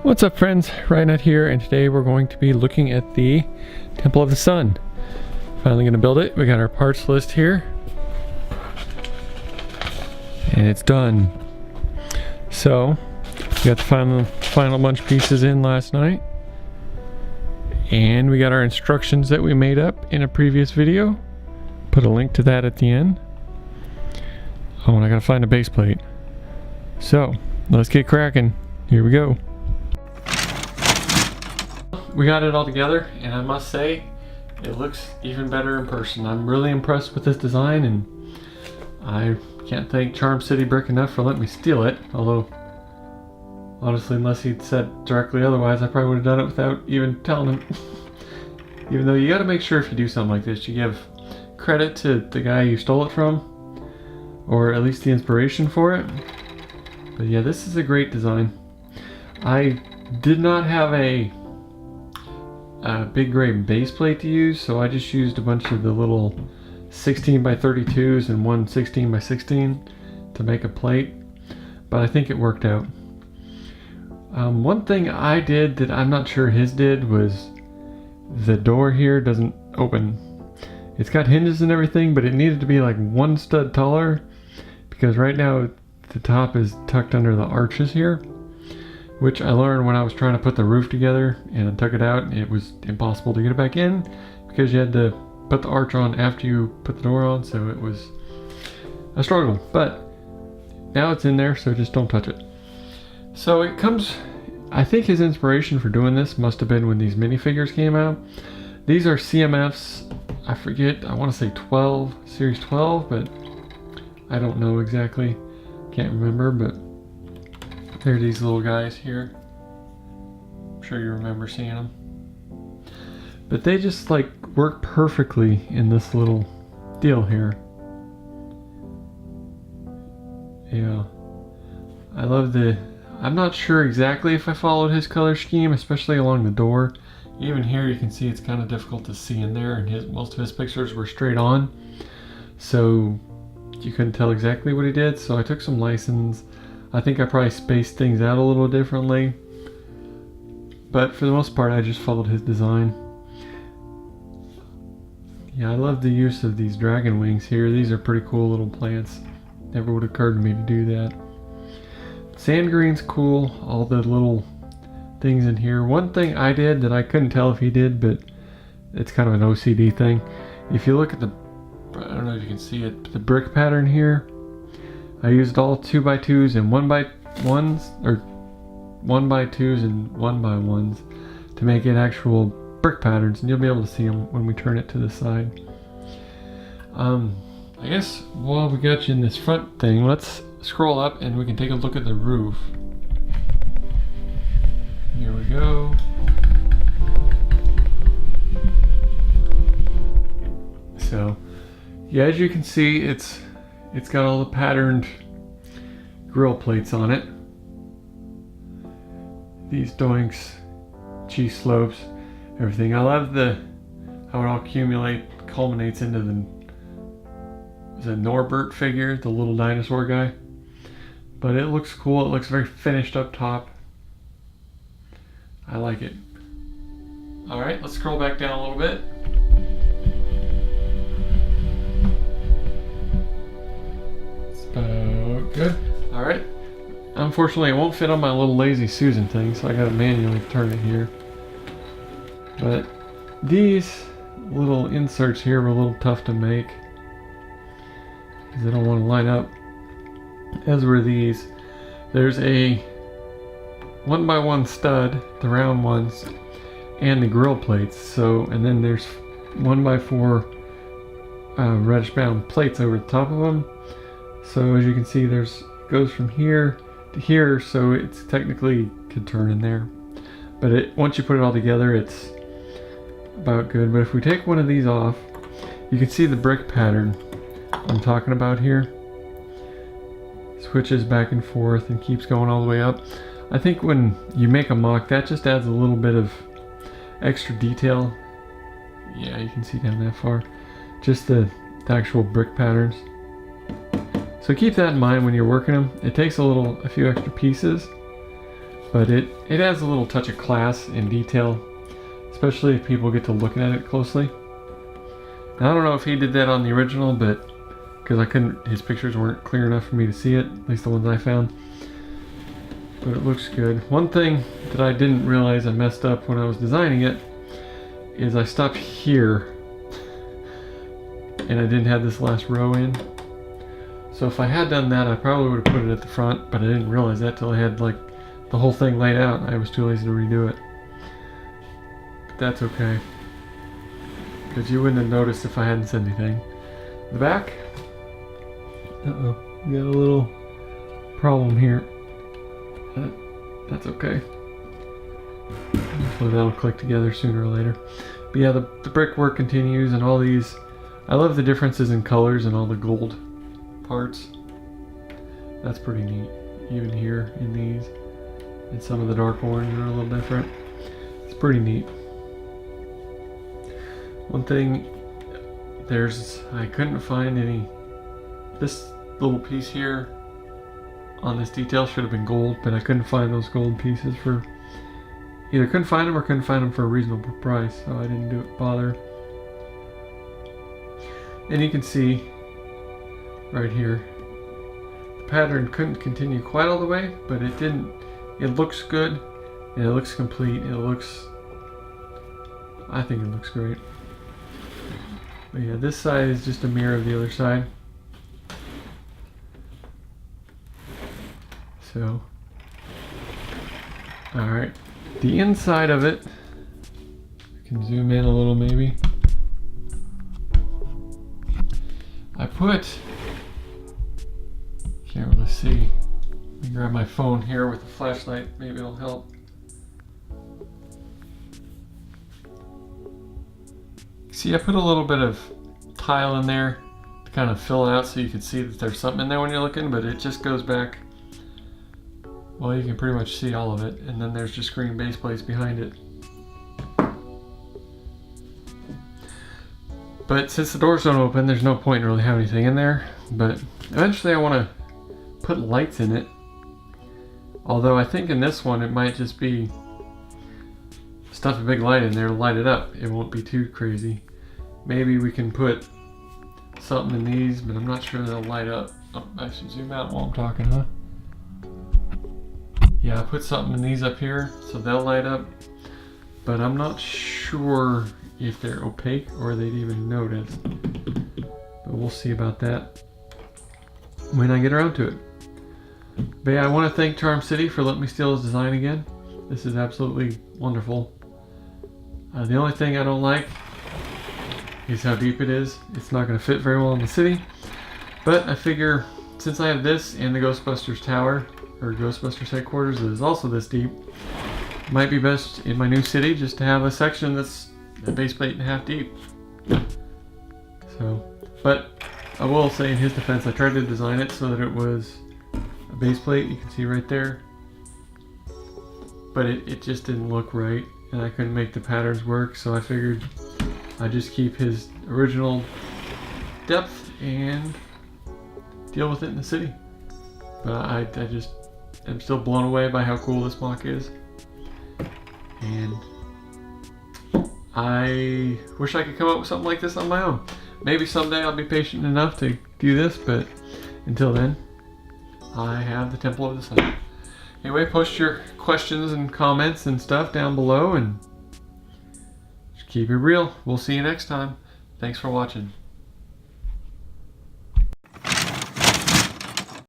What's up friends, Ryan here, and today we're going to be looking at the Temple of the Sun. Finally gonna build it. We got our parts list here. And it's done. So, we got the final bunch of pieces in last night. And we got our instructions that we made up in a previous video. Put a link to that at the end. Oh, and I gotta find a base plate. So, let's get cracking. Here we go. We got it all together, and I must say, it looks even better in person. I'm really impressed with this design, and I can't thank Charm City Brick enough for letting me steal it. Although, honestly, unless he'd said directly otherwise, I probably would have done it without even telling him. Even though you gotta make sure if you do something like this, you give credit to the guy you stole it from, or at least the inspiration for it. But yeah, this is a great design. I did not have a big gray base plate to use, so I just used a bunch of the little 16 by 32s and one 16 by 16 to make a plate, but I think it worked out. One thing I did that I'm not sure his did was the door here doesn't open. It's got hinges and everything, but it needed to be like one stud taller, because right now the top is tucked under the arches here, which I learned when I was trying to put the roof together and I took it out, and it was impossible to get it back in because you had to put the arch on after you put the door on, so it was a struggle. But now it's in there, so just don't touch it. So it comes, I think his inspiration for doing this must have been when these minifigures came out. These are CMFs, I forget, I want to say 12, series 12, but I don't know exactly, can't remember, but there are these little guys here. I'm sure you remember seeing them. But they just like work perfectly in this little deal here. Yeah. I love I'm not sure exactly if I followed his color scheme, especially along the door. Even here you can see it's kind of difficult to see in there, and most of his pictures were straight on. So you couldn't tell exactly what he did, so I took some license. I think I probably spaced things out a little differently, but for the most part I just followed his design. Yeah, I love the use of these dragon wings here. These are pretty cool little plants. Never would have occurred to me to do that. Sand green's cool, all the little things in here. One thing I did that I couldn't tell if he did, but it's kind of an OCD thing. If you look at the, I don't know if you can see it, but the brick pattern here, I used all 2x2s and 1x1s, or 1x2s and 1x1s to make it actual brick patterns, and you'll be able to see them when we turn it to the side. I guess while we got you in this front thing, let's scroll up and we can take a look at the roof. Here we go. So, yeah, as you can see, it's got all the patterned grill plates on it. These doinks, cheese slopes, everything. I love how it all culminates into the Norbert figure, the little dinosaur guy. But it looks cool. It looks very finished up top. I like it. All right, let's scroll back down a little bit. Good. All right. Unfortunately, it won't fit on my little Lazy Susan thing, so I gotta manually turn it here. But these little inserts here were a little tough to make because they don't want to line up. As were these. There's a 1x1 stud, the round ones, and the grill plates. So, and then there's 1x4 reddish brown plates over the top of them. So as you can see, goes from here to here, so it's technically could turn in there. But once you put it all together, it's about good. But if we take one of these off, you can see the brick pattern I'm talking about here. Switches back and forth and keeps going all the way up. I think when you make a MOC, that just adds a little bit of extra detail. Yeah, you can see down that far. Just the actual brick patterns. So keep that in mind when you're working them. It takes a few extra pieces, but it has a little touch of class and detail, especially if people get to looking at it closely. Now, I don't know if he did that on the original, but because his pictures weren't clear enough for me to see it, at least the ones I found. But it looks good. One thing that I didn't realize I messed up when I was designing it is I stopped here and I didn't have this last row in. So if I had done that, I probably would have put it at the front, but I didn't realize that till I had like the whole thing laid out. I was too lazy to redo it. But that's okay, because you wouldn't have noticed if I hadn't said anything. The back, uh-oh, we got a little problem here. That's okay. Hopefully that'll click together sooner or later. But yeah, the brickwork continues, and all these, I love the differences in colors and all the gold parts. That's pretty neat. Even here in these, and some of the dark orange are a little different. It's pretty neat. One thing, I couldn't find any, this little piece here on this detail should have been gold, but I couldn't find those gold pieces for, either couldn't find them or couldn't find them for a reasonable price, so I didn't bother. And you can see right here, the pattern couldn't continue quite all the way, but it didn't. It looks good, and it looks complete. I think it looks great. But yeah, this side is just a mirror of the other side. So, alright, the inside of it, I can zoom in a little maybe. Can't really see. Let me grab my phone here with the flashlight, maybe it'll help. See, I put a little bit of tile in there to kind of fill it out so you can see that there's something in there when you're looking, but it just goes back. Well, you can pretty much see all of it, and then there's just green base plates behind it. But since the doors don't open, there's no point in really having anything in there. But eventually I want to put lights in it. Although I think in this one it might just be stuff a big light in there to light it up. It won't be too crazy. Maybe we can put something in these, but I'm not sure they'll light up. Oh, I should zoom out while I'm talking, huh? Yeah, I put something in these up here so they'll light up, but I'm not sure if they're opaque or they'd even notice. But we'll see about that when I get around to it. But yeah, I want to thank Charm City for letting me steal his design again. This is absolutely wonderful. The only thing I don't like is how deep it is. It's not going to fit very well in the city, but I figure since I have this and the Ghostbusters Tower, or Ghostbusters headquarters, that is also this deep, it might be best in my new city just to have a section that's a base plate and a half deep. So, but I will say in his defense, I tried to design it so that it was a base plate, you can see right there, but it just didn't look right, and I couldn't make the patterns work, so I figured I'd just keep his original depth and deal with it in the city. But I just am still blown away by how cool this MOC is, and I wish I could come up with something like this on my own. Maybe someday I'll be patient enough to do this, but until then, I have the Temple of the Sun. Anyway, post your questions and comments and stuff down below, and just keep it real. We'll see you next time. Thanks for watching.